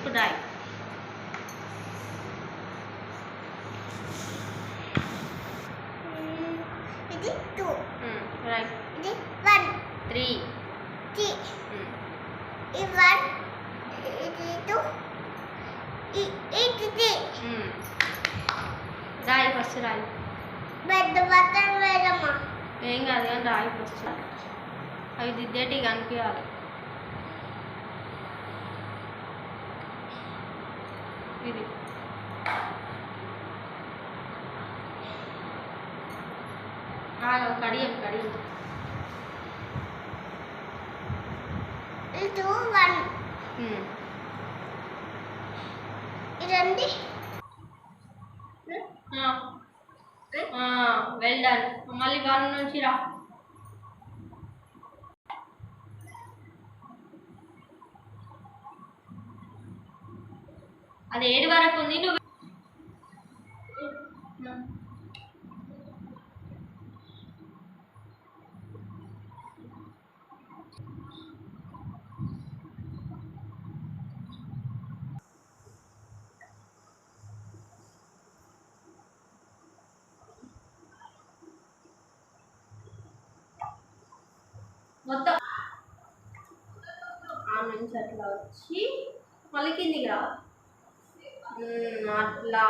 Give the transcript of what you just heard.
ఇప్పుడు రాయి. ఇది 2 రాయి. ఇది 1 3 ఇది 1 ఇది 2 ఇది రాయి ఫస్ట్ రాయి. పెద్ద బటన్ వేయమ్మా. ఏం కాదు కానీ రాయి ఫస్ట్. అవి దిద్దేటి కనిపించాలి. ఇది కడియం కడియం. ఇది 1 ఇదండి. Well done. మళ్ళీ 1 నుంచి రా. అది 7 వరకు ఉంది. నువ్వు మొత్తం ఆ నుంచి అట్లా వచ్చి మళ్ళీ కిందికి రా. అట్లా